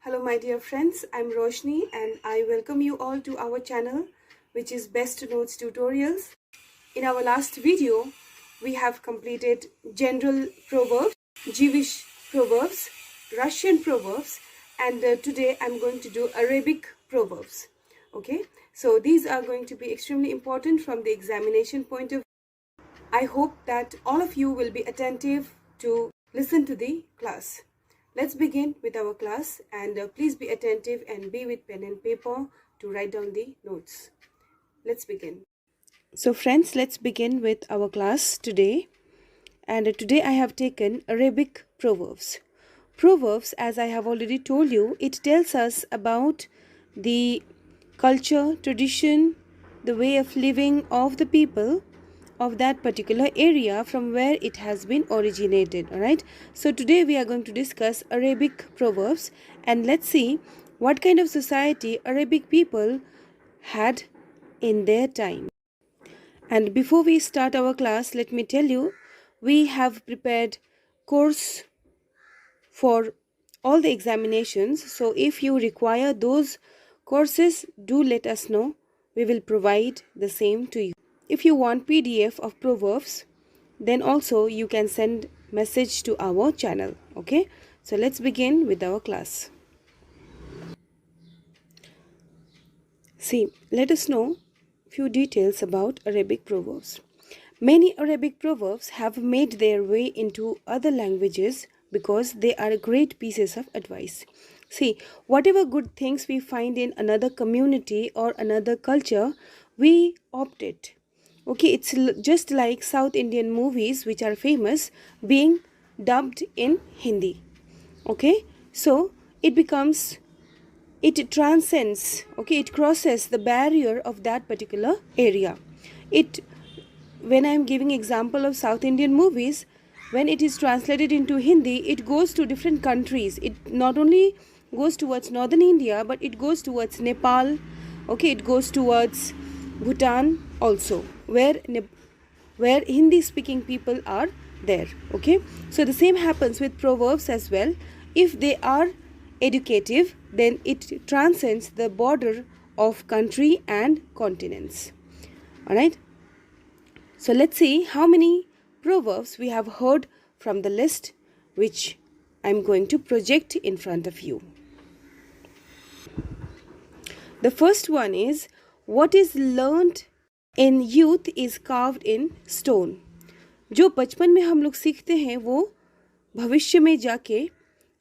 Hello my dear friends, I'm Roshni and I welcome you all to our channel which is Best Notes Tutorials. In our last video, we have completed general proverbs, Jewish proverbs, Russian proverbs, and today I'm going to do Arabic proverbs. Okay, so these are going to be extremely important from the examination point of view. I hope that all of you will be attentive to listen to the class. Let's begin with our class and please be attentive and be with pen and paper to write down the notes. Let's begin. So friends, let's begin with our class today. And today I have taken Arabic proverbs. Proverbs, as I have already told you, it tells us about the culture, tradition, the way of living of the people of that particular area from where it has been originated. Alright, so today we are going to discuss Arabic proverbs and let's see what kind of society Arabic people had in their time. And before we start our class, let me tell you, we have prepared course for all the examinations. So if you require those courses, do let us know. We will provide the same to you. If you want PDF of proverbs, then also you can send message to our channel. Okay, so let's begin with our class. See, let us know few details about Arabic proverbs. Many Arabic proverbs have made their way into other languages because they are great pieces of advice. See, whatever good things we find in another community or another culture, we opt it. Okay, it's just like South Indian movies which are famous being dubbed in Hindi. Okay, so it transcends, okay, it crosses the barrier of that particular area. When I'm giving example of South Indian movies, when it is translated into Hindi, it goes to different countries. It not only goes towards northern India, but it goes towards Nepal. Okay, it goes towards Bhutan also, where Hindi speaking people are there. Okay, so the same happens with proverbs as well. If they are educative, then it transcends the border of country and continents. All right, so let's see how many proverbs we have heard from the list which I'm going to project in front of you. The first one is, what is learned in youth is carved in stone. जो बचपन में हम लोग सीखते हैं वो भविष्य में जाके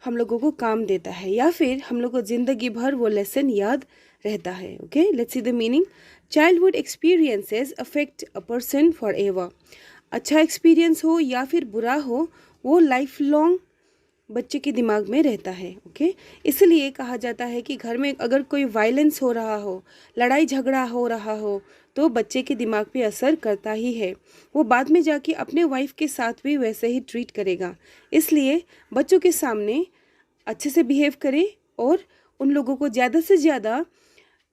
हम लोगों को काम देता है या फिर हम लोग को जिंदगी भर वो लेसन याद रहता है. Okay, let's see the meaning. Childhood experiences affect a person for ever. अच्छा एक्सपीरियंस हो या फिर बुरा हो, वो लाइफ लॉन्ग बच्चे के दिमाग में रहता है. ओके, इसलिए कहा जाता है कि घर में अगर कोई वायलेंस हो रहा हो, लड़ाई झगड़ा हो रहा हो, तो बच्चे के दिमाग पे असर करता ही है. वो बाद में जाके अपने वाइफ के साथ भी वैसे ही ट्रीट करेगा. इसलिए बच्चों के सामने अच्छे से बिहेव करें और उन लोगों को ज़्यादा से ज़्यादा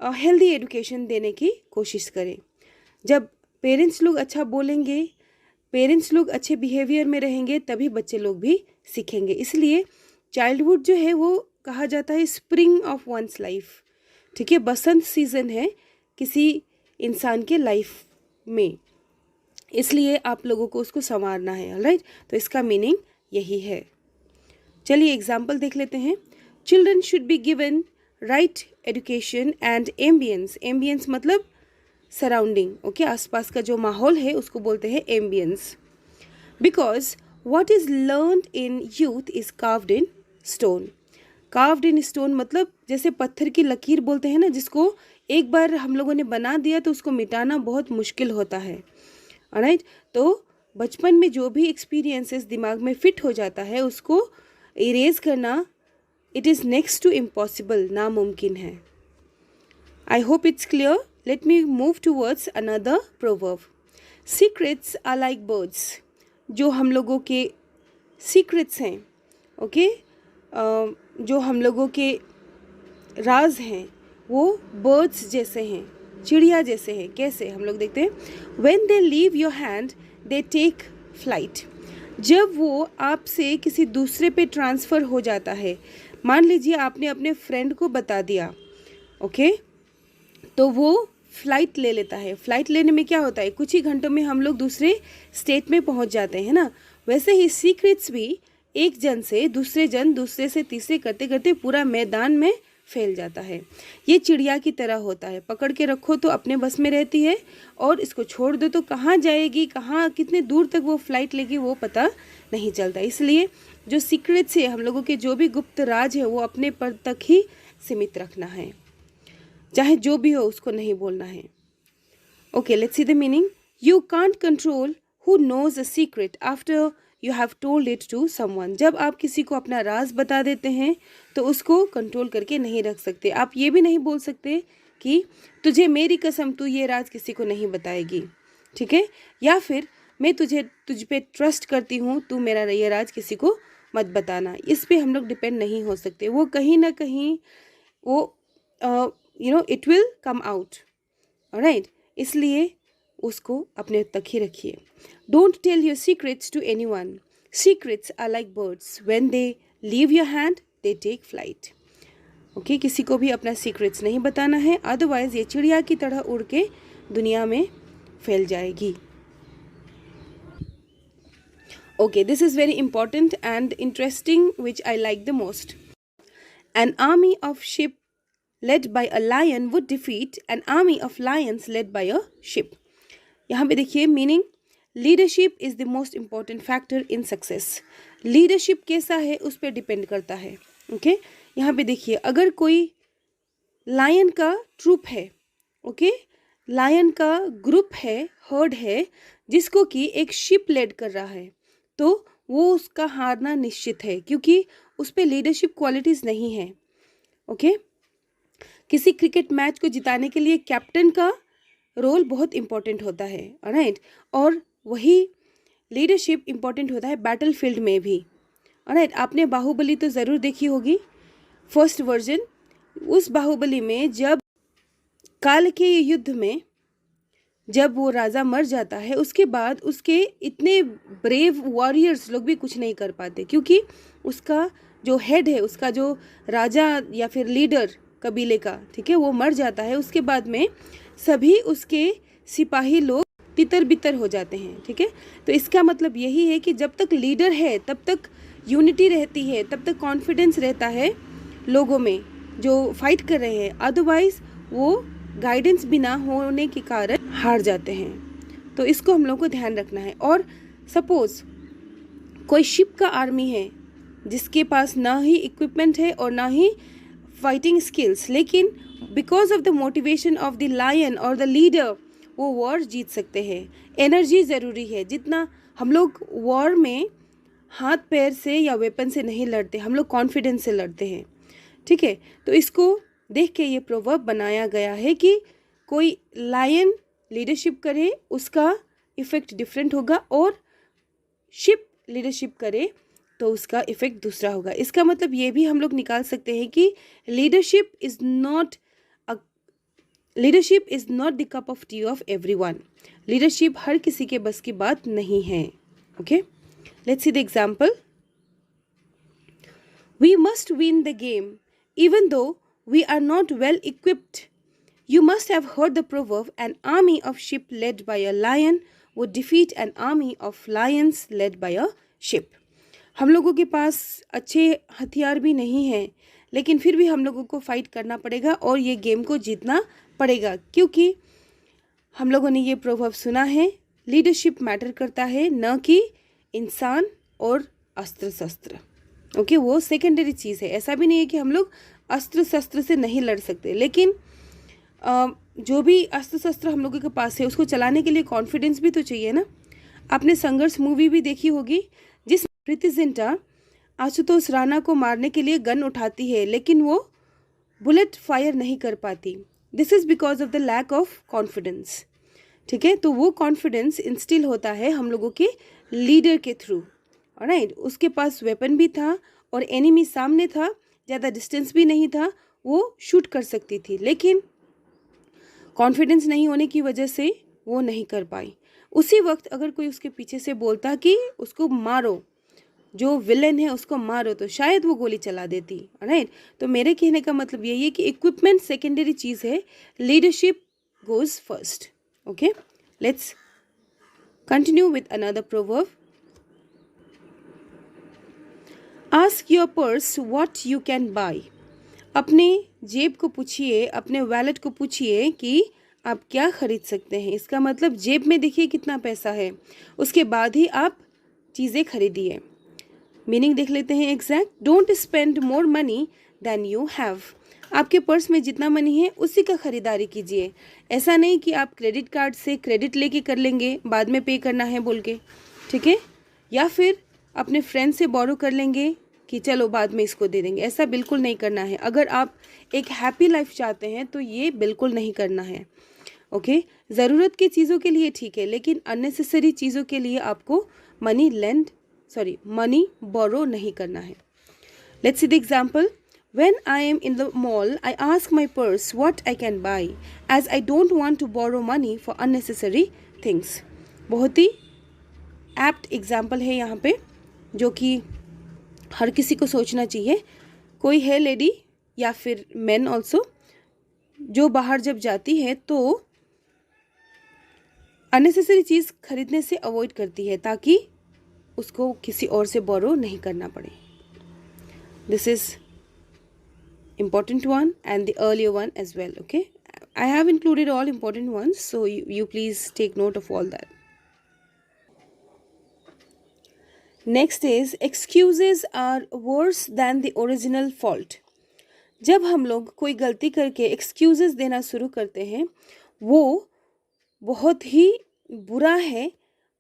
हेल्दी एजुकेशन देने की कोशिश करें. जब पेरेंट्स लोग अच्छा बोलेंगे, पेरेंट्स लोग अच्छे बिहेवियर में रहेंगे, तभी बच्चे लोग भी सीखेंगे. इसलिए चाइल्डहुड जो है वो कहा जाता है स्प्रिंग ऑफ वंस लाइफ. ठीक है, बसंत सीजन है किसी इंसान के लाइफ में, इसलिए आप लोगों को उसको संवारना है. ऑलराइट, तो इसका मीनिंग यही है. चलिए एग्जाम्पल देख लेते हैं. Children should be given right education and ambience. Ambience मतलब सराउंडिंग. ओके, आसपास का जो माहौल है उसको बोलते हैं ambience. Because what is learned in youth is carved in stone. carved in stone मतलब जैसे पत्थर की लकीर बोलते हैं ना, जिसको एक बार हम लोगों ने बना दिया तो उसको मिटाना बहुत मुश्किल होता है. ऑलराइट, तो बचपन में जो भी एक्सपीरियंसेस दिमाग में फिट हो जाता है उसको इरेज करना, it is next to impossible, नामुमकिन है. I hope it's clear. Let me move towards another proverb. Secrets are like birds. जो हम लोगों के सीक्रेट्स हैं, ओके, जो हम लोगों के राज हैं वो बर्ड्स जैसे हैं, चिड़िया जैसे हैं. कैसे, हम लोग देखते हैं. When they leave your hand they take flight. जब वो आपसे किसी दूसरे पे ट्रांसफ़र हो जाता है, मान लीजिए आपने अपने फ्रेंड को बता दिया, ओके, तो वो फ्लाइट ले लेता है। फ्लाइट लेने में क्या होता है, कुछ ही घंटों में हम लोग दूसरे स्टेट में पहुंच जाते हैं ना। वैसे ही सीक्रेट्स भी एक जन से दूसरे जन, दूसरे से तीसरे करते करते पूरा मैदान में फैल जाता है। ये चिड़िया की तरह होता है, पकड़ के रखो तो अपने बस में रहती है, और इसको छोड़ दो तो कहाँ जाएगी, कहाँ कितने दूर तक वो फ्लाइट लेगी वो पता नहीं चलता। इसलिए जो सीक्रेट्स है, हम लोगों के जो भी गुप्त राज है, वो अपने पर तक ही सीमित रखना है, चाहे जो भी हो उसको नहीं बोलना है। Okay, let's see the meaning. You can't control who knows a secret after you have told it to someone. जब आप किसी को अपना राज बता देते हैं तो उसको कंट्रोल करके नहीं रख सकते। आप ये भी नहीं बोल सकते कि तुझे मेरी कसम तू ये राज किसी को नहीं बताएगी, ठीक है, या फिर मैं तुझ पे ट्रस्ट करती हूँ, तू मेरा ये राज किसी को मत बताना। इस पे हम लोग डिपेंड नहीं हो सकते। वो कहीं ना कहीं वो it will come out, alright. इसलिए उसको अपने तक ही रखिए। Don't tell your secrets to anyone. Secrets are like birds, when they leave your hand they take flight. Okay, किसी को भी अपना सीक्रेट्स नहीं बताना है, अदरवाइज ये चिड़िया की तरह उड़ के दुनिया में फैल जाएगी। Okay, this is very important and interesting, which I like the most. An army of sheep led by a lion would defeat an army of lions led by a sheep. यहाँ पे देखिए meaning, leadership is the most important factor in success. Leadership कैसा है उस पर depend करता है। Okay, यहाँ पे देखिए अगर कोई लायन का ट्रूप है, ओके, लायन का ग्रुप है, हर्ड है, जिसको कि एक शिप लेड कर रहा है, तो वो उसका हारना निश्चित है, क्योंकि उस पर लीडरशिप क्वालिटीज़ नहीं है। ओके, किसी क्रिकेट मैच को जिताने के लिए कैप्टन का रोल बहुत इंपॉर्टेंट होता है, ऑलराइट, और वही लीडरशिप इंपॉर्टेंट होता है बैटल फील्ड में भी, ऑलराइट। आपने बाहुबली तो ज़रूर देखी होगी, फर्स्ट वर्जन। उस बाहुबली में जब काल के युद्ध में जब वो राजा मर जाता है, उसके बाद उसके इतने ब्रेव वॉरियर्स लोग भी कुछ नहीं कर पाते, क्योंकि उसका जो हेड है, उसका जो राजा या फिर लीडर कबीले का, ठीक है, वो मर जाता है। उसके बाद में सभी उसके सिपाही लोग तितर बितर हो जाते हैं, ठीक है। तो इसका मतलब यही है कि जब तक लीडर है तब तक यूनिटी रहती है, तब तक कॉन्फिडेंस रहता है लोगों में जो फाइट कर रहे हैं, अदरवाइज वो गाइडेंस बिना होने के कारण हार जाते हैं। तो इसको हम लोग को ध्यान रखना है। और सपोज कोई शिप का आर्मी है जिसके पास ना ही इक्विपमेंट है और ना ही फाइटिंग स्किल्स, लेकिन because of the motivation of the lion और द लीडर वो वॉर जीत सकते हैं। एनर्जी ज़रूरी है। जितना हम लोग वॉर में हाथ पैर से या वेपन से नहीं लड़ते, हम लोग कॉन्फिडेंस से लड़ते हैं, ठीक है। तो इसको देख के ये प्रोवर्ब बनाया गया है कि कोई लायन लीडरशिप करे उसका इफ़ेक्ट डिफरेंट होगा, और शिप लीडरशिप करे तो उसका इफ़ेक्ट दूसरा होगा। इसका मतलब ये भी हम लोग निकाल सकते हैं कि leadership is not the cup of tea of everyone. Leadership हर किसी के बस की बात नहीं है। Okay, let's see the example. We must win the game even though we are not well equipped. You must have heard the proverb, an army of sheep led by a lion would defeat an army of lions led by a sheep. हम लोगों के पास अच्छे हथियार भी नहीं हैं, लेकिन फिर भी हम लोगों को फाइट करना पड़ेगा और ये गेम को जीतना पड़ेगा, क्योंकि हम लोगों ने ये प्रोवर्ब सुना है, लीडरशिप मैटर करता है, न कि इंसान और अस्त्र शस्त्र। ओके, वो सेकेंडरी चीज़ है। ऐसा भी नहीं है कि हम लोग अस्त्र शस्त्र से नहीं लड़ सकते, लेकिन जो भी अस्त्र शस्त्र हम लोगों के पास है उसको चलाने के लिए कॉन्फिडेंस भी तो चाहिए ना। आपने संघर्ष मूवी भी देखी होगी, जिस प्रीति जिंटा आशुतोष राणा को मारने के लिए गन उठाती है, लेकिन वो बुलेट फायर नहीं कर पाती। This is because of the lack of confidence, ठीक है। तो वो कॉन्फिडेंस इंस्टिल होता है हम लोगों के लीडर के थ्रू, ऑलराइट। उसके पास वेपन भी था और एनिमी सामने था, ज़्यादा डिस्टेंस भी नहीं था, वो शूट कर सकती थी, लेकिन कॉन्फिडेंस नहीं होने की वजह से वो नहीं कर पाई। उसी वक्त अगर कोई उसके पीछे से बोलता कि उसको मारो, जो विलन है उसको मारो, तो शायद वो गोली चला देती, राइट। तो मेरे कहने का मतलब यही है कि इक्विपमेंट सेकेंडरी चीज़ है, leadership goes first. Okay, let's continue with another proverb. Ask your purse what you can buy. अपने जेब को पूछिए, अपने वैलेट को पूछिए कि आप क्या खरीद सकते हैं। इसका मतलब जेब में देखिए कितना पैसा है, उसके बाद ही आप चीज़ें खरीदिए। मीनिंग देख लेते हैं exact. Don't spend more money than you have. आपके पर्स में जितना मनी है उसी का खरीदारी कीजिए। ऐसा नहीं कि आप क्रेडिट कार्ड से क्रेडिट लेके कर लेंगे, बाद में पे करना है बोल के, ठीक है, या फिर अपने फ्रेंड से बोरो कर लेंगे कि चलो बाद में इसको दे देंगे। ऐसा बिल्कुल नहीं करना है। अगर आप एक हैप्पी लाइफ चाहते हैं तो ये बिल्कुल नहीं करना है। ओके, ज़रूरत की चीज़ों के लिए ठीक है, लेकिन अननेसेसरी चीज़ों के लिए आपको मनी बोरो नहीं करना है। Let's see the example. When I am in the mall, I ask my purse what I can buy, as I don't want to borrow money for unnecessary things. बहुत ही apt example है यहाँ पे, जो कि हर किसी को सोचना चाहिए। कोई है लेडी या फिर मैन ऑल्सो, जो बाहर जब जाती है तो अननेसेसरी चीज़ खरीदने से अवॉइड करती है ताकि उसको किसी और से बोरो नहीं करना पड़े। This is important one and the earlier one as well. Okay, I have included all important ones, so you please take note of all that. Next is excuses are worse than the original fault. जब हम लोग कोई गलती करके excuses देना शुरू करते हैं, वो बहुत ही बुरा है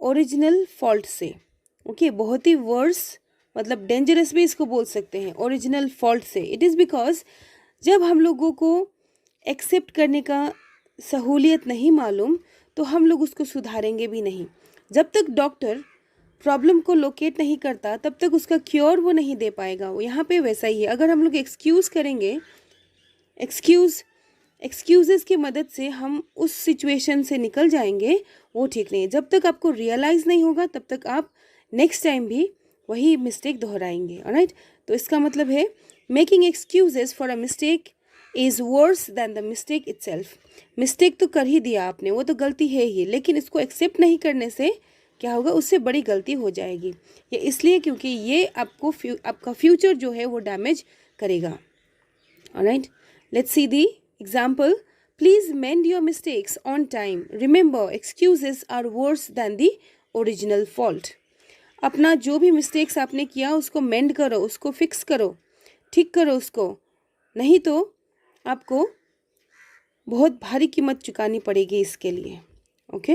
ओरिजिनल फॉल्ट से। ओके, बहुत ही वर्स, मतलब डेंजरस भी इसको बोल सकते हैं ओरिजिनल फॉल्ट से। इट इज़ बिकॉज जब हम लोगों को एक्सेप्ट करने का सहूलियत नहीं मालूम तो हम लोग उसको सुधारेंगे भी नहीं। जब तक डॉक्टर प्रॉब्लम को लोकेट नहीं करता तब तक उसका क्योर वो नहीं दे पाएगा। वो यहाँ पे वैसा ही है। अगर हम लोग एक्सक्यूज़ करेंगे, एक्सक्यूज़ेस की मदद से हम उस सिचुएशन से निकल जाएंगे, वो ठीक नहीं है। जब तक आपको रियलाइज़ नहीं होगा तब तक आप नेक्स्ट टाइम भी वही मिस्टेक दोहराएंगे। ऑलराइट, तो इसका मतलब है making excuses for a mistake is verse than the mistake itself. Mistake तो कर ही दिया आपने, वो तो गलती है ही, लेकिन इसको एक्सेप्ट नहीं करने से क्या होगा, उससे बड़ी गलती हो जाएगी। ये इसलिए क्योंकि ये आपका फ्यूचर जो है वो डैमेज करेगा। Alright, let's see the example. Please mend your mistakes on time, remember excuses are worse than the original fault. अपना जो भी मिस्टेक्स आपने किया उसको मेंड करो, उसको फिक्स करो, ठीक करो उसको, नहीं तो आपको बहुत भारी कीमत चुकानी पड़ेगी इसके लिए। Okay,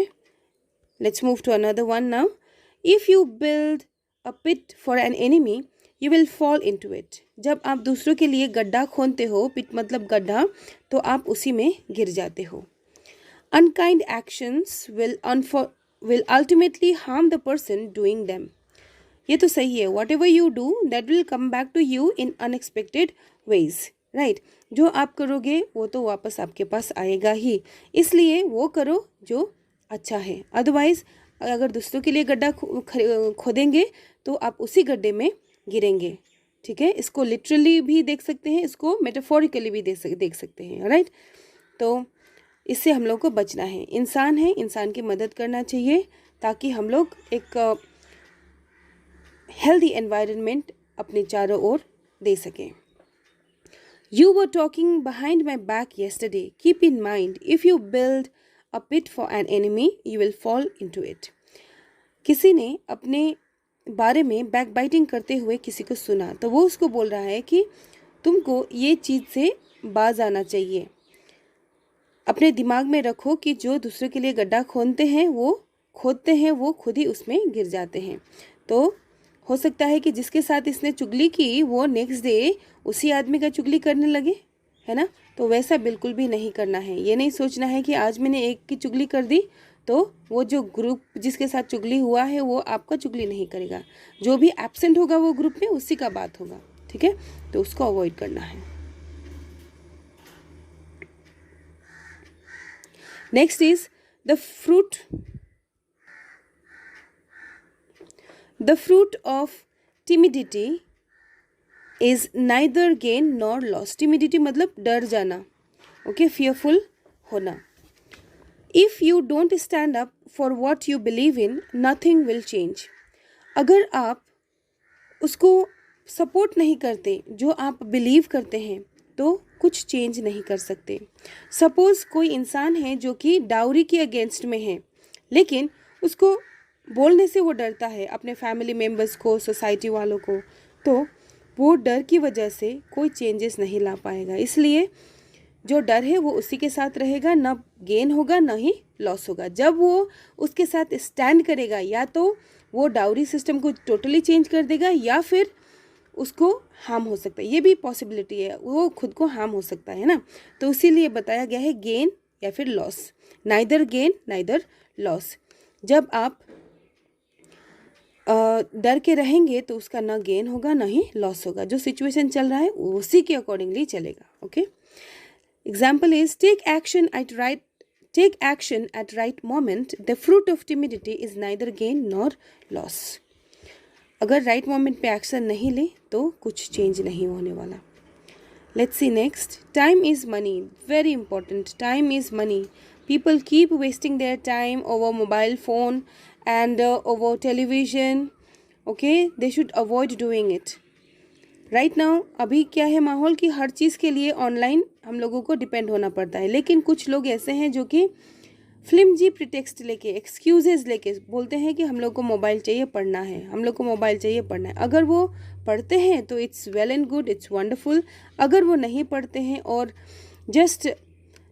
let's move to another one now. If you build a pit for an enemy you will fall into it. जब आप दूसरों के लिए गड्ढा खोदते हो, पिट मतलब गड्ढा, तो आप उसी में गिर जाते हो। Unkind actions will ultimately harm the person doing them. ये तो सही है। whatever you do that will come back to you in unexpected ways, right? जो आप करोगे वो तो वापस आपके पास आएगा ही, इसलिए वो करो जो अच्छा है। अदरवाइज अगर दूसरों के लिए गड्ढा खोदेंगे तो आप उसी गड्ढे में गिरेंगे। ठीक है, इसको लिटरली भी देख सकते हैं, इसको मेटाफोरिकली भी देख सकते हैं। राइट, तो इससे हम लोग को बचना है। इंसान है, इंसान की मदद करना चाहिए ताकि हम लोग एक हेल्दी एनवायरनमेंट अपने चारों ओर दे सकें। You were talking behind my back yesterday. Keep in mind, if you build a pit for an enemy, you will fall into it. किसी ने अपने बारे में बैक बाइटिंग करते हुए किसी को सुना तो वो उसको बोल रहा है कि तुमको ये चीज़ से बाज आना चाहिए। अपने दिमाग में रखो कि जो दूसरों के लिए गड्ढा खोदते हैं वो खुद ही उसमें गिर जाते हैं। तो हो सकता है कि जिसके साथ इसने चुगली की वो नेक्स्ट डे उसी आदमी का चुगली करने लगे, है ना। तो वैसा बिल्कुल भी नहीं करना है। ये नहीं सोचना है कि आज मैंने एक की चुगली कर दी तो वो जो ग्रुप जिसके साथ चुगली हुआ है वो आपका चुगली नहीं करेगा। जो भी एब्सेंट होगा वो ग्रुप में उसी का बात होगा। ठीक है, तो उसको अवॉइड करना है। Next is the fruit of timidity is neither gain nor loss. Timidity मतलब डर जाना, okay, fearful होना. If you don't stand up for what you believe in, nothing will change. अगर आप उसको सपोर्ट नहीं करते जो आप बिलीव करते हैं तो कुछ चेंज नहीं कर सकते. सपोज कोई इंसान है जो कि डाउरी के अगेंस्ट में है, लेकिन उसको बोलने से वो डरता है अपने फैमिली मेम्बर्स को, सोसाइटी वालों को, तो वो डर की वजह से कोई चेंजेस नहीं ला पाएगा. इसलिए जो डर है वो उसी के साथ रहेगा, ना गेन होगा ना ही लॉस होगा. जब वो उसके साथ स्टैंड करेगा, या तो वो डाउरी सिस्टम को टोटली चेंज कर देगा या फिर उसको हार्म हो सकता है. ये भी पॉसिबिलिटी है, वो खुद को हार्म हो सकता है ना. तो इसीलिए बताया गया है गेन या फिर loss. Neither gain neither loss. जब आप डर के रहेंगे तो उसका ना गेन होगा ना ही लॉस होगा. जो सिचुएशन चल रहा है उसी के अकॉर्डिंगली चलेगा. Okay, example is take action at right moment. The fruit of timidity is neither gain nor loss. अगर राइट मोमेंट पे एक्शन नहीं ले तो कुछ चेंज नहीं होने वाला. Let's see next. Time is money. Very important. Time is money. People keep wasting their time over mobile phone and over television. Okay, they should avoid doing it. Right now अभी क्या है माहौल की हर चीज़ के लिए ऑनलाइन हम लोगों को डिपेंड होना पड़ता है. लेकिन कुछ लोग ऐसे हैं जो कि फ्लिमजी प्रिटेक्स्ट लेके, एक्सक्यूजेज लेके बोलते हैं कि हम लोग को मोबाइल चाहिए, पढ़ना है, हम लोग को मोबाइल चाहिए, पढ़ना है. अगर वो पढ़ते हैं तो it's well and good, it's wonderful. अगर वो नहीं पढ़ते हैं और जस्ट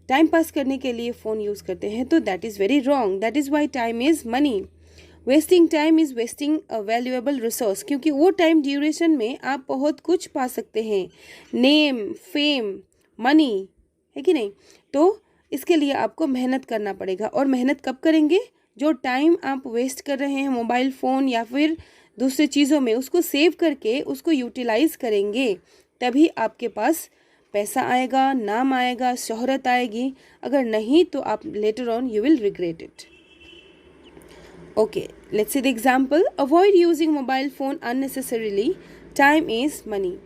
टाइम पास करने के लिए फ़ोन यूज़ करते हैं तो that is very wrong. That is why time is money. Wasting time is wasting a valuable resource. क्योंकि वो टाइम ड्यूरेशन में आप बहुत कुछ पा सकते हैं, नेम, फेम, मनी, है कि नहीं. तो इसके लिए आपको मेहनत करना पड़ेगा. और मेहनत कब करेंगे? जो टाइम आप वेस्ट कर रहे हैं मोबाइल फ़ोन या फिर दूसरी चीज़ों में, उसको सेव करके उसको यूटिलाइज़ करेंगे, तभी आपके पास पैसा आएगा, नाम आएगा, शोहरत आएगी. अगर नहीं तो आप later on you will regret it. Okay, let's see the example. Avoid using mobile phone unnecessarily. Time is money.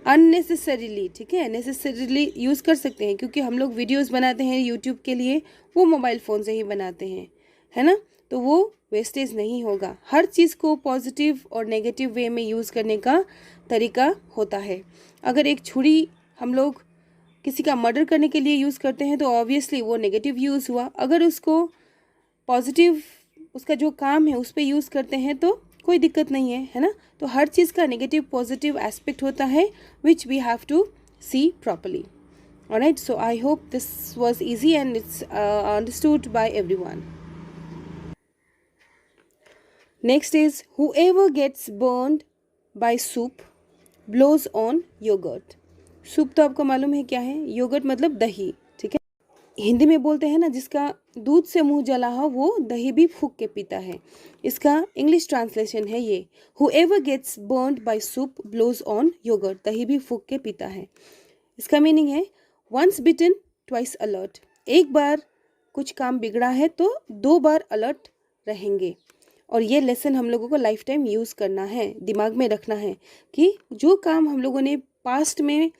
Unnecessarily, ठीक है, नेसेसरीली यूज़ कर सकते हैं क्योंकि हम लोग वीडियोस बनाते हैं यूट्यूब के लिए, वो मोबाइल फ़ोन से ही बनाते हैं, है ना. तो वो वेस्टेज नहीं होगा. हर चीज़ को पॉजिटिव और नेगेटिव वे में यूज़ करने का तरीका होता है. अगर एक छुरी हम लोग किसी का मर्डर करने के लिए यूज़ करते हैं तो ऑब्वियसली वो नेगेटिव यूज़ हुआ. अगर उसको पॉजिटिव, उसका जो काम है उस पर यूज़ करते हैं तो कोई दिक्कत नहीं है ना. तो हर चीज़ का नेगेटिव पॉजिटिव एस्पेक्ट होता है which we have to see properly. Alright, so I hope this was easy and it's understood by everyone. Next is whoever gets burned by soup blows on yogurt. Soup तो आपको मालूम है क्या है. Yogurt मतलब दही, ठीक है. हिंदी में बोलते हैं ना, जिसका दूध से मुंह जला हो वो दही भी फूंक के पीता है. इसका इंग्लिश ट्रांसलेशन है ये, whoever gets burned by soup blows on yogurt. दही भी फूंक के पीता है. इसका मीनिंग है once bitten twice alert. एक बार कुछ काम बिगड़ा है तो 2 बार अलर्ट रहेंगे. और ये लेसन हम लोगों को लाइफ टाइम यूज़ करना है, दिमाग में रखना है कि जो काम हम लोगों ने पास्ट में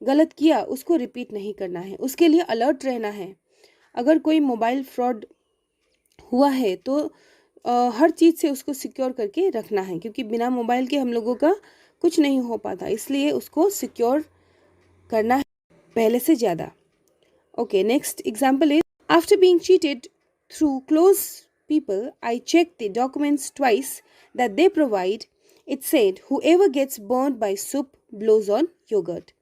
गलत किया उसको रिपीट नहीं करना है. उसके लिए अलर्ट रहना है. अगर कोई मोबाइल फ्रॉड हुआ है तो हर चीज़ से उसको सिक्योर करके रखना है, क्योंकि बिना मोबाइल के हम लोगों का कुछ नहीं हो पाता. इसलिए उसको सिक्योर करना है पहले से ज़्यादा. Okay, next example is after being cheated through close people, I checked the documents twice that they provide. It said, whoever gets burned by soup blows on yogurt.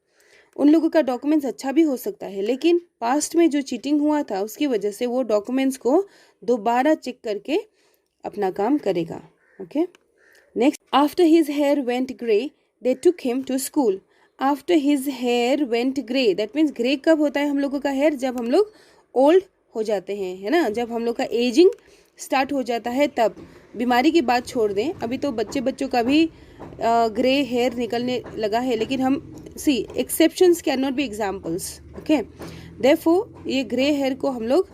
उन लोगों का डॉक्यूमेंट्स अच्छा भी हो सकता है, लेकिन पास्ट में जो चीटिंग हुआ था उसकी वजह से वो डॉक्यूमेंट्स को दोबारा चेक करके अपना काम करेगा. Okay, next. After his hair went grey they took him to school. After his hair went grey, that means grey कब होता है हम लोगों का हेयर? जब हम लोग ओल्ड हो जाते हैं, है ना, जब हम लोग का एजिंग स्टार्ट हो जाता है तब. बीमारी की बात छोड़ दें, अभी तो बच्चों का भी ग्रे हेयर निकलने लगा है, लेकिन हम see exceptions can not be examples. Okay, therefore ये ग्रे हेयर को हम लोग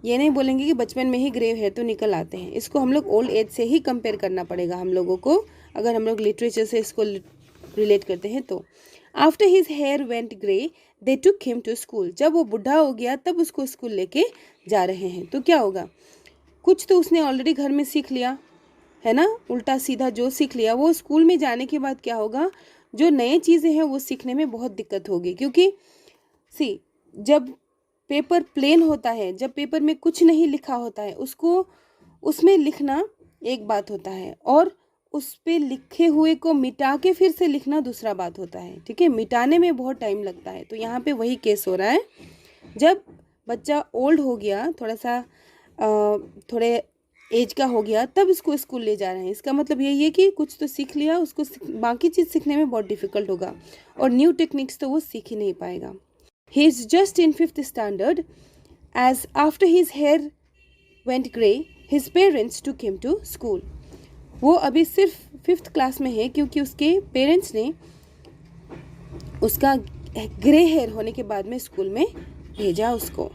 ये नहीं बोलेंगे कि बचपन में ही ग्रे हेयर तो निकल आते हैं. इसको हम लोग ओल्ड एज से ही कंपेयर करना पड़ेगा हम लोगों को. अगर हम लोग लिटरेचर से इसको रिलेट करते हैं तो। After his hair went grey they took him to school, जब वो बुढ़ा हो गया तब उसको स्कूल लेके जा रहे हैं। तो क्या होगा, कुछ तो उसने ऑलरेडी घर में सीख लिया है ना, उल्टा सीधा जो सीख लिया वो स्कूल में जाने के बाद क्या होगा, जो नए चीज़ें हैं वो सीखने में बहुत दिक्कत होगी। क्योंकि जब पेपर प्लेन होता है, जब पेपर में कुछ नहीं लिखा होता है, उसको उसमें लिखना एक बात होता है और उस पे लिखे हुए को मिटा के फिर से लिखना दूसरा बात होता है। ठीक है, मिटाने में बहुत टाइम लगता है। तो यहाँ पे वही केस हो रहा है, जब बच्चा ओल्ड हो गया, थोड़ा सा थोड़े एज का हो गया, तब इसको स्कूल ले जा रहे हैं। इसका मतलब यही है कि कुछ तो सीख लिया, उसको बाकी चीज़ सीखने में बहुत डिफिकल्ट होगा और न्यू टेक्निक्स तो वो सीख ही नहीं पाएगा। He is just in 5th standard as after his hair went grey his parents took him to school. वो अभी सिर्फ 5th क्लास में है क्योंकि उसके पेरेंट्स ने उसका ग्रे हेयर होने के बाद में स्कूल में भेजा उसको।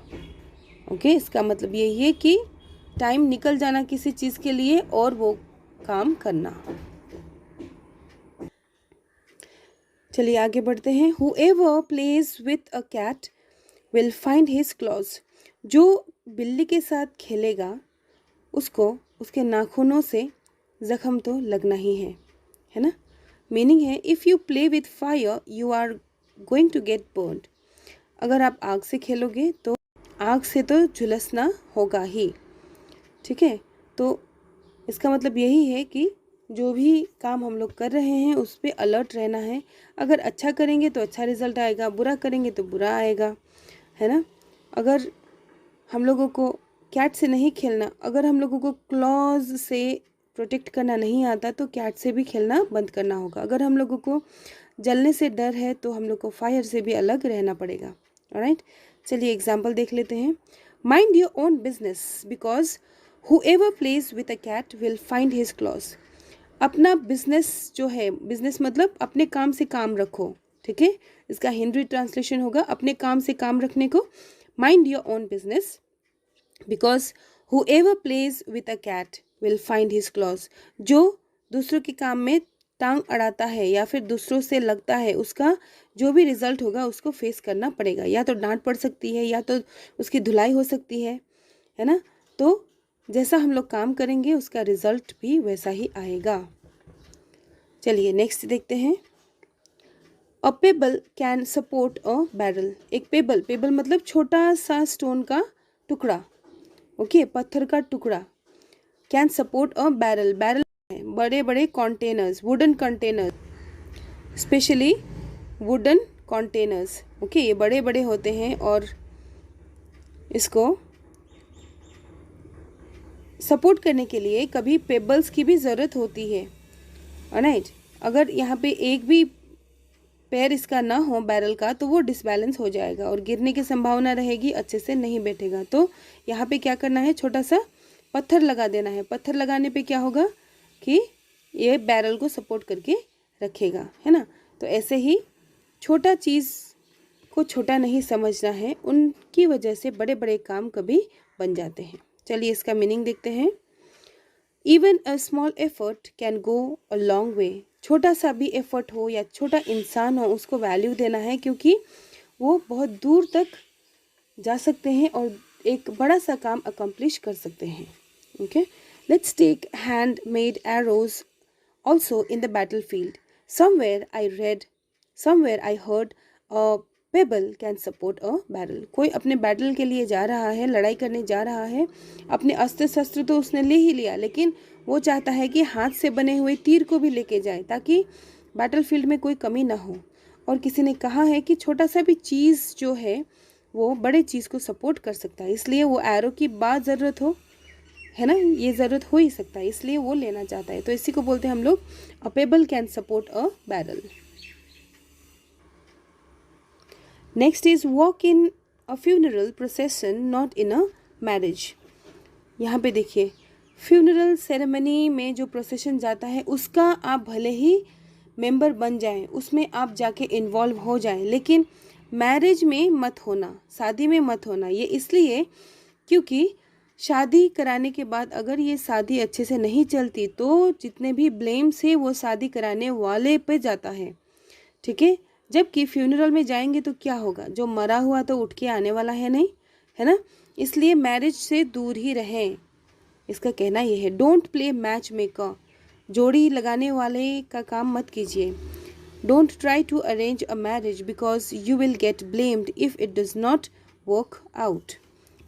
ओके, इसका मतलब यही है कि टाइम निकल जाना किसी चीज़ के लिए और वो काम करना। चलिए आगे बढ़ते हैं। Whoever plays with a cat will find his claws। जो बिल्ली के साथ खेलेगा उसको उसके नाखूनों से जख्म तो लगना ही है ना। मीनिंग है if you play with fire you are going to get burned. अगर आप आग से खेलोगे तो आग से तो झुलसना होगा ही। ठीक है, तो इसका मतलब यही है कि जो भी काम हम लोग कर रहे हैं उस पर अलर्ट रहना है। अगर अच्छा करेंगे तो अच्छा रिजल्ट आएगा, बुरा करेंगे तो बुरा आएगा, है ना। अगर हम लोगों को कैट से नहीं खेलना, अगर हम लोगों को क्लॉज से प्रोटेक्ट करना नहीं आता तो कैट से भी खेलना बंद करना होगा। अगर हम लोगों को जलने से डर है तो हम लोग को फायर से भी अलग रहना पड़ेगा। ऑलराइट, चलिए एग्जाम्पल देख लेते हैं। Mind your own business because whoever plays with a cat will find his claws। अपना बिजनेस जो है, बिजनेस मतलब अपने काम से काम रखो। ठीक है, इसका हिंदी ट्रांसलेशन होगा अपने काम से काम रखने को। Mind your own business because whoever plays with a cat will find his claws। जो दूसरों के काम में टांग अड़ाता है या फिर दूसरों से लगता है, उसका जो भी रिजल्ट होगा उसको फेस करना पड़ेगा। या तो डांट पड़ सकती है या तो उसकी धुलाई हो सकती है ना। तो जैसा हम लोग काम करेंगे उसका रिजल्ट भी वैसा ही आएगा। चलिए नेक्स्ट देखते हैं। A pebble can support a barrel. एक पेबल मतलब छोटा सा स्टोन का टुकड़ा, ओके, पत्थर का टुकड़ा। कैन सपोर्ट अ बैरल है बड़े बड़े containers, wooden container, specially wooden containers. Okay, ये बड़े बड़े होते हैं और इसको सपोर्ट करने के लिए कभी पेबल्स की भी ज़रूरत होती है। ऑलराइट, अगर यहाँ पे एक भी पैर इसका ना हो बैरल का तो वो डिसबैलेंस हो जाएगा और गिरने की संभावना रहेगी, अच्छे से नहीं बैठेगा। तो यहाँ पे क्या करना है, छोटा सा पत्थर लगा देना है। पत्थर लगाने पे क्या होगा कि ये बैरल को सपोर्ट करके रखेगा, है ना। तो ऐसे ही छोटा चीज़ को छोटा नहीं समझना है, उनकी वजह से बड़े बड़े काम कभी बन जाते हैं। चलिए इसका मीनिंग देखते हैं। Even a small effort can go a long way. छोटा सा भी एफर्ट हो या छोटा इंसान हो उसको वैल्यू देना है, क्योंकि वो बहुत दूर तक जा सकते हैं और एक बड़ा सा काम अकम्प्लिश कर सकते हैं। Okay, let's take hand made arrows also in the battle field. Somewhere I heard a pebble can support a barrel. कोई अपने बैटल के लिए जा रहा है, लड़ाई करने जा रहा है, अपने अस्त्र शस्त्र तो उसने ले ही लिया, लेकिन वो चाहता है कि हाथ से बने हुए तीर को भी लेके जाए ताकि बैटल फील्ड में कोई कमी ना हो। और किसी ने कहा है कि छोटा सा भी चीज़ जो है वो बड़े चीज़ को सपोर्ट कर सकता है, इसलिए वो एरो की बात ज़रूरत हो, है ना, ये ज़रूरत हो ही सकता है, इसलिए वो लेना चाहता है। तो इसी को बोलते हैं हम लोग a pebble can support a barrel. Next is walk in a funeral procession not in a marriage. यहाँ पे देखिए, फ्यूनरल सेरेमनी में जो प्रोसेशन जाता है उसका आप भले ही मेंबर बन जाएं, उसमें आप जाके इन्वॉल्व हो जाएं, लेकिन मैरिज में मत होना, शादी में मत होना। ये इसलिए क्योंकि शादी कराने के बाद अगर ये शादी अच्छे से नहीं चलती तो जितने भी ब्लेम्स है वो शादी कराने वाले पे जाता है, ठीक है। जबकि फ्यूनरल में जाएंगे तो क्या होगा, जो मरा हुआ तो उठ के आने वाला है नहीं, है ना। इसलिए मैरिज से दूर ही रहें, इसका कहना ये है। डोंट प्ले मैच मेकर, जोड़ी लगाने वाले का काम मत कीजिए। Don't try to arrange a marriage because you will get blamed if it does not work out.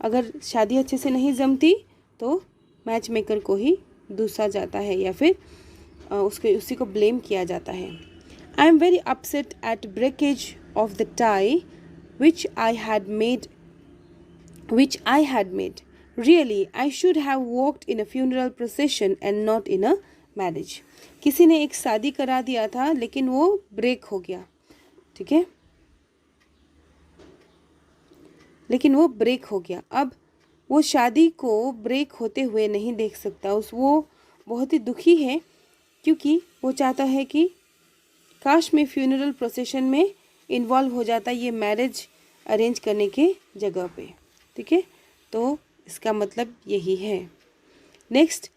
अगर शादी अच्छे से नहीं जमती तो मैच मेकर को ही दूसरा जाता है या फिर उसी को ब्लेम किया जाता है। I am very upset at breakage of the tie which I had made Really, I should have walked in a funeral procession and not in a marriage. किसी ने एक शादी करा दिया था लेकिन वो ब्रेक हो गया, ठीक है, लेकिन वो ब्रेक हो गया। अब वो शादी को ब्रेक होते हुए नहीं देख सकता, वो बहुत ही दुखी है क्योंकि वो चाहता है कि काश मैं फ्यूनरल प्रोसेशन में इन्वॉल्व हो जाता ये मैरिज अरेंज करने के जगह पे, ठीक है। तो इसका मतलब यही है। नेक्स्ट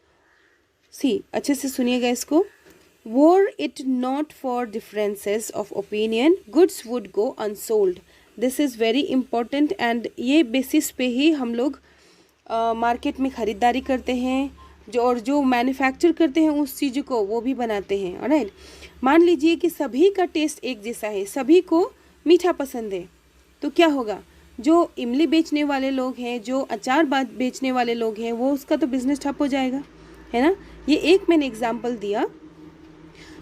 सी, अच्छे से सुनिएगा इसको। Were it not for differences of opinion, goods would go unsold. This is very important and ये बेसिस पे ही हम लोग मार्केट में ख़रीदारी करते हैं, जो मैन्युफैक्चर करते हैं उस चीज़ को वो भी बनाते हैं, ऑलराइट। मान लीजिए कि सभी का टेस्ट एक जैसा है, सभी को मीठा पसंद है, तो क्या होगा, जो इमली बेचने वाले लोग हैं, जो अचार बेचने वाले लोग हैं, वो उसका तो बिज़नेस ठप हो जाएगा, है ना। ये एक मैंने एग्जांपल दिया,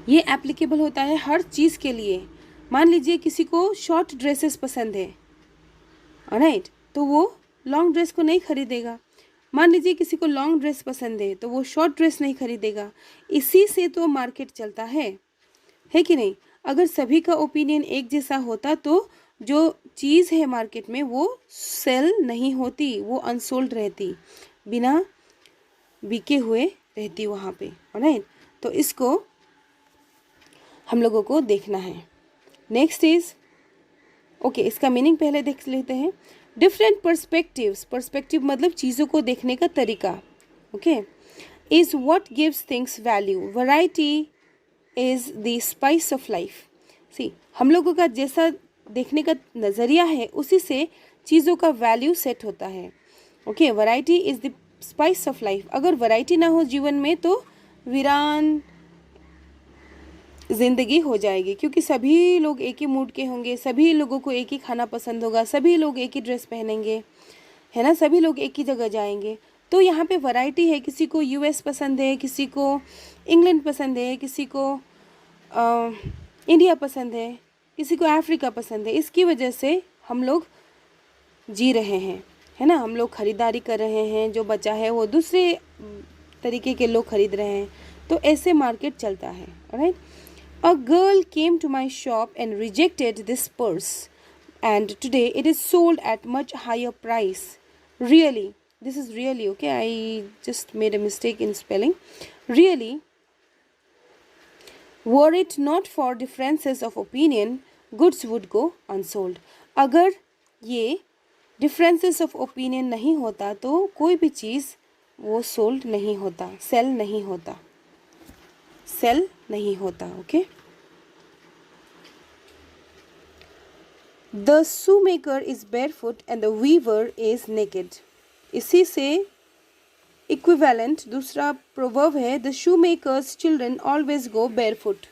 ये एप्लीकेबल होता है हर चीज़ के लिए। मान लीजिए किसी को शॉर्ट ड्रेसेस पसंद है, ऑलराइट, तो वो लॉन्ग ड्रेस को नहीं खरीदेगा। मान लीजिए किसी को लॉन्ग ड्रेस पसंद है तो वो शॉर्ट ड्रेस नहीं खरीदेगा। इसी से तो मार्केट चलता है कि नहीं। अगर सभी का ओपिनियन एक जैसा होता तो जो चीज़ है मार्केट में वो सेल नहीं होती, वो अनसोल्ड रहती, बिना बिके हुए रहती वहाँ पे, ऑलराइट। तो इसको हम लोगों को देखना है। नेक्स्ट इज ओके, इसका मीनिंग पहले देख लेते हैं। डिफरेंट पर्सपेक्टिव्स, पर्सपेक्टिव मतलब चीज़ों को देखने का तरीका, okay, is what gives things value. Variety is the spice of life. See, हम लोगों का जैसा देखने का नज़रिया है उसी से चीज़ों का वैल्यू सेट होता है, okay. Variety is the spice of life. अगर वैरायटी ना हो जीवन में तो वीरान ज़िंदगी हो जाएगी, क्योंकि सभी लोग एक ही मूड के होंगे, सभी लोगों को एक ही खाना पसंद होगा, सभी लोग एक ही ड्रेस पहनेंगे, है ना, सभी लोग एक ही जगह जाएंगे। तो यहाँ पे वैरायटी है, किसी को यूएस पसंद है, किसी को इंग्लैंड पसंद है, किसी को इंडिया पसंद है, किसी को अफ्रीका पसंद है। इसकी वजह से हम लोग जी रहे हैं, है ना, हम लोग ख़रीदारी कर रहे हैं, जो बचा है वो दूसरे तरीके के लोग ख़रीद रहे हैं। तो ऐसे मार्केट चलता है, right. A girl came to my shop and rejected this purse, and today it is sold at much higher price. Really, this is really, okay, I just made a mistake in spelling. Really, were it not for differences of opinion, goods would go unsold. अगर ये differences of opinion नहीं होता तो कोई भी चीज़ वो sold नहीं होता, sell नहीं होता, सेल नहीं होता, okay. The shoe maker is barefoot and the weaver is naked. इसी से इक्विवेलेंट दूसरा प्रोवर्ब है, the shoe makers children always go barefoot.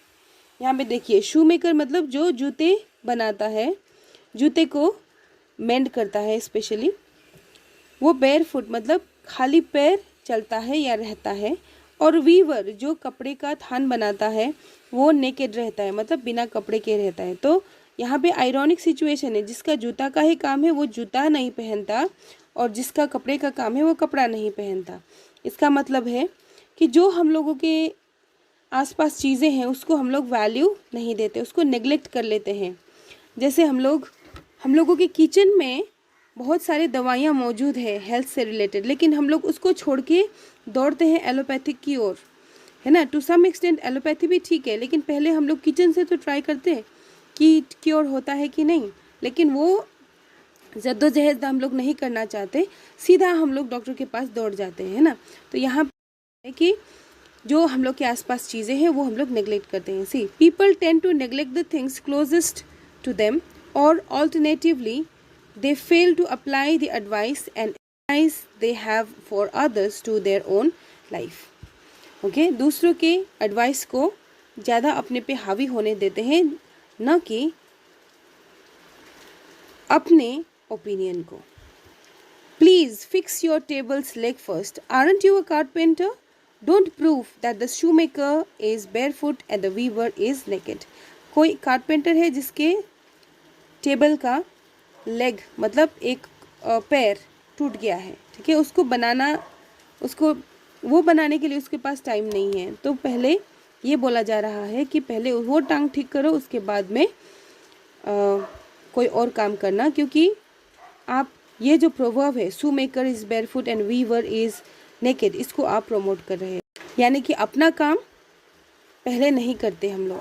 यहाँ पे देखिए, शू मेकर मतलब जो जूते बनाता है, जूते को मेंड करता है स्पेशली, वो बेयरफुट मतलब खाली पैर चलता है या रहता है। और वीवर जो कपड़े का थान बनाता है वो नेकेड रहता है, मतलब बिना कपड़े के रहता है। तो यहाँ पे आयरॉनिक सिचुएशन है, जिसका जूता का ही काम है वो जूता नहीं पहनता, और जिसका कपड़े का काम है वो कपड़ा नहीं पहनता। इसका मतलब है कि जो हम लोगों के आसपास चीज़ें हैं उसको हम लोग वैल्यू नहीं देते, उसको नेग्लेक्ट कर लेते हैं। जैसे हम लोगों के किचन में बहुत सारे दवाइयाँ मौजूद है हेल्थ से रिलेटेड, लेकिन हम लोग उसको छोड़ के दौड़ते हैं एलोपैथिक की ओर, है ना। टू सम एक्सटेंट एलोपैथी भी ठीक है, लेकिन पहले हम लोग किचन से तो ट्राई करते हैं कि क्योर होता है कि नहीं। लेकिन वो जद्दोजहद हम लोग नहीं करना चाहते, सीधा हम लोग डॉक्टर के पास दौड़ जाते हैं, है ना। तो यहाँ है कि जो हम लोग के आसपास चीज़ें हैं वो हम लोग नेग्लेक्ट करते हैं। See people tend to neglect the things closest to them, और alternatively they fail to apply the advice and advice they have for others to their own life. Okay, दूसरों के एडवाइस को ज़्यादा अपने पे हावी होने देते हैं, न कि अपने ओपिनियन को। Please fix your tables leg first, aren't you a carpenter? Don't prove that the shoe maker is barefoot and the weaver is naked. कोई कारपेंटर है जिसके टेबल का लेग मतलब एक पैर टूट गया है, ठीक है, उसको बनाने के लिए उसके पास टाइम नहीं है, तो पहले ये बोला जा रहा है कि पहले वो टांग ठीक करो, उसके बाद में कोई और काम करना। क्योंकि आप ये जो प्रोवर्ब है, shoe maker is barefoot and weaver is naked, इसको आप प्रमोट कर रहे हैं। यानी कि अपना काम पहले नहीं करते हम लोग,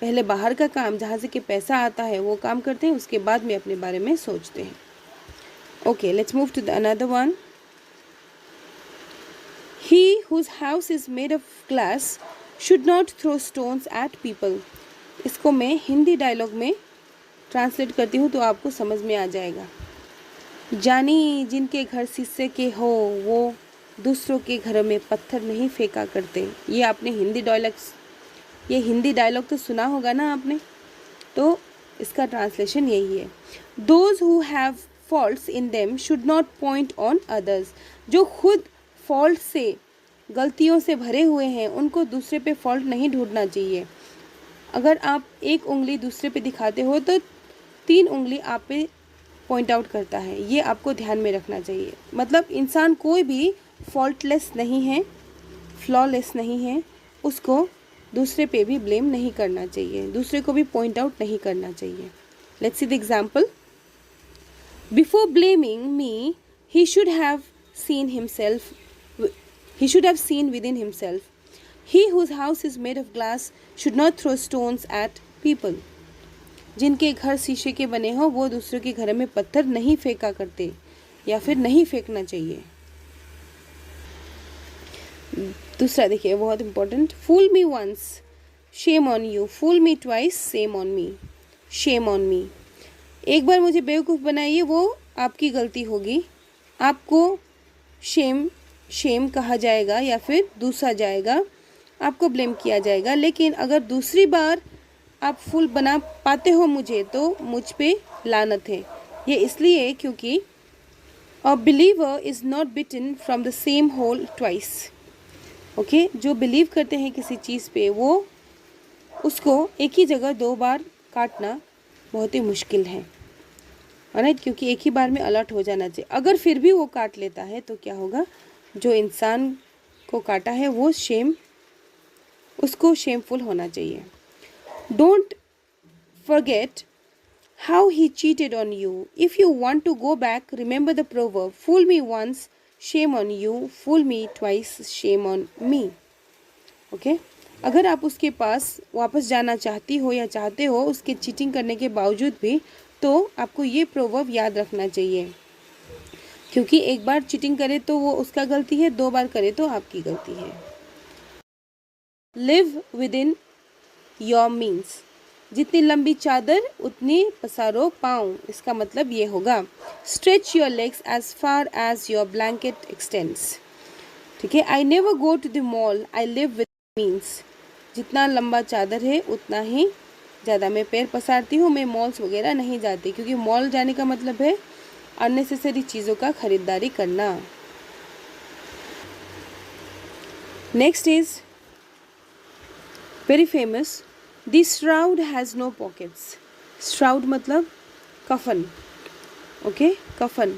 पहले बाहर का काम जहाँ से कि पैसा आता है वो काम करते हैं, उसके बाद में अपने बारे में सोचते हैं। Okay, let's move to the another one. He whose house is made of glass should not throw stones at people। इसको मैं हिंदी डायलॉग में ट्रांसलेट करती हूँ तो आपको समझ में आ जाएगा। जानी जिनके घर शीशे के हो वो दूसरों के घर में पत्थर नहीं फेंका करते। ये आपने हिंदी डायलॉग तो सुना होगा ना आपने, तो इसका ट्रांसलेशन यही है। Those who have faults in them should not point on others। जो खुद फॉल्ट से, गलतियों से भरे हुए हैं, उनको दूसरे पे फॉल्ट नहीं ढूंढना चाहिए। अगर आप एक उंगली दूसरे पे दिखाते हो तो 3 उंगली आप पे पॉइंट आउट करता है, ये आपको ध्यान में रखना चाहिए। मतलब इंसान कोई भी फॉल्टलेस नहीं है, फ्लॉलेस नहीं है, उसको दूसरे पे भी ब्लेम नहीं करना चाहिए, दूसरे को भी पॉइंट आउट नहीं करना चाहिए। Let's see the example. Before blaming me he should have seen within himself। He whose house is made of glass should not throw stones at people। जिनके घर शीशे के बने हो वो दूसरों के घर में पत्थर नहीं फेंका करते, या फिर नहीं फेंकना चाहिए। दूसरा देखिए, बहुत important. Fool me once shame on you, fool me twice shame on me. एक बार मुझे बेवकूफ़ बनाइए, वो आपकी गलती होगी, आपको शेम कहा जाएगा या फिर दूसरा जाएगा, आपको ब्लेम किया जाएगा। लेकिन अगर दूसरी बार आप फूल बना पाते हो मुझे, तो मुझ पे लानत है। ये इसलिए क्योंकि a believer is not bitten from the same hole twice. Okay, जो बिलीव करते हैं किसी चीज़ पे, वो उसको एक ही जगह 2 बार काटना बहुत ही मुश्किल है, राइट। क्योंकि एक ही बार में अलर्ट हो जाना चाहिए। अगर फिर भी वो काट लेता है तो क्या होगा, जो इंसान को काटा है वो उसको शेमफुल होना चाहिए। Don't forget how he cheated on you, if you want to go back remember the proverb, fool me once shame on you, fool me twice shame on me. Okay, अगर आप उसके पास वापस जाना चाहती हो या चाहते हो उसके चीटिंग करने के बावजूद भी, तो आपको ये प्रोवर्ब याद रखना चाहिए। क्योंकि एक बार चीटिंग करे तो वो उसका गलती है, 2 बार करे तो आपकी गलती है। Live with in your means, जितनी लंबी चादर उतनी पसारो पाँव। इसका मतलब ये होगा, stretch your legs as far as your blanket extends. ठीक है, I never go to the mall, I live with means. जितना लंबा चादर है उतना ही ज़्यादा मैं पैर पसारती हूँ, मैं मॉल्स वगैरह नहीं जाती, क्योंकि मॉल जाने का मतलब है अननेसेसरी चीज़ों का खरीदारी करना। Next is very famous, the shroud has no pockets. Shroud मतलब कफन। ओके, कफन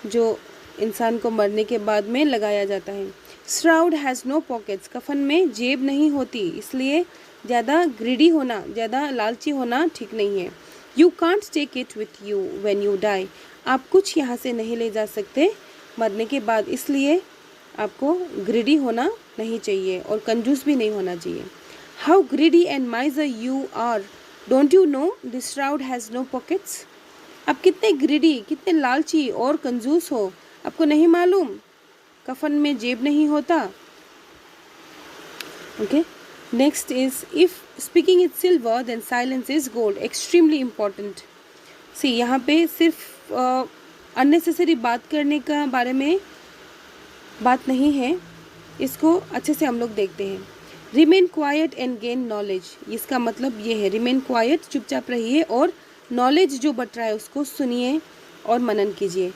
जो इंसान को मरने के बाद में लगाया जाता है। श्राउड हैज़ नो पॉकेट्स, कफन में जेब नहीं होती, इसलिए ज़्यादा ग्रीडी होना, ज़्यादा लालची होना ठीक नहीं है। You can't take it with you when you die, आप कुछ यहाँ से नहीं ले जा सकते मरने के बाद, इसलिए आपको ग्रीडी होना नहीं चाहिए और कंजूस भी नहीं होना चाहिए। How greedy and miser you are, don't you know the shroud has no pockets. आप कितने ग्रीडी, कितने लालची और कंजूस हो, आपको नहीं मालूम कफन में जेब नहीं होता। Okay, next is if speaking is silver then silence is gold, extremely important. See यहाँ पे सिर्फ अननेसेसरी बात करने का बारे में बात नहीं है, इसको अच्छे से हम लोग देखते हैं। Remain quiet and gain knowledge, इसका मतलब ये है रिमेन क्वाइट, चुपचाप रहिए और नॉलेज जो बट रहा है उसको सुनिए और मनन कीजिए।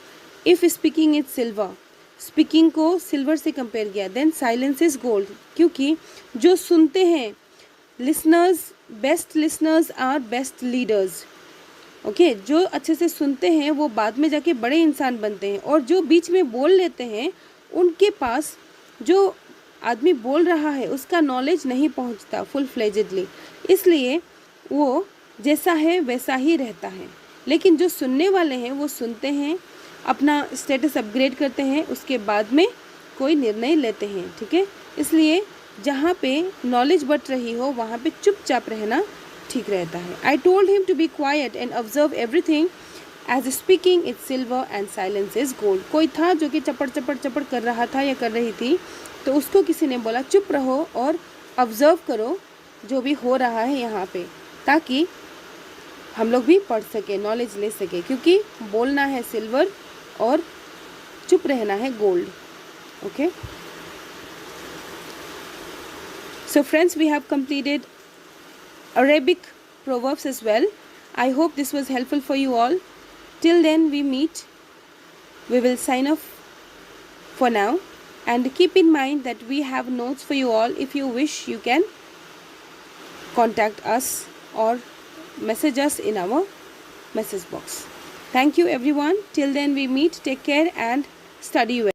If speaking is silver, speaking को सिल्वर से कंपेयर किया, देन साइलेंस इज गोल्ड, क्योंकि जो सुनते हैं listeners, best listeners are best leaders. Okay, जो अच्छे से सुनते हैं वो बाद में जाके बड़े इंसान बनते हैं, और जो बीच में बोल लेते हैं उनके पास जो आदमी बोल रहा है उसका नॉलेज नहीं पहुंचता फुल फ्लेजेडली, इसलिए वो जैसा है वैसा ही रहता है। लेकिन जो सुनने वाले हैं वो सुनते हैं, अपना स्टेटस अपग्रेड करते हैं, उसके बाद में कोई निर्णय लेते हैं। ठीक है, इसलिए जहाँ पे नॉलेज बढ़ रही हो वहाँ पे चुपचाप रहना ठीक रहता है। I told him to be quiet and observe everything as speaking is silver and silence is gold. कोई था जो कि चपड़ चपड़ चपड़ कर रहा था या कर रही थी, तो उसको किसी ने बोला चुप रहो और ऑब्जर्व करो जो भी हो रहा है यहाँ पे, ताकि हम लोग भी पढ़ सके, नॉलेज ले सके, क्योंकि बोलना है सिल्वर और चुप रहना है gold. Okay, so friends, we have completed Arabic proverbs as well. I hope this was helpful for you all. Till then we meet, we will sign off for now, and keep in mind that we have notes for you all. If you wish, you can contact us or message us in our message box. Thank you everyone. Till then we meet. Take care and study well.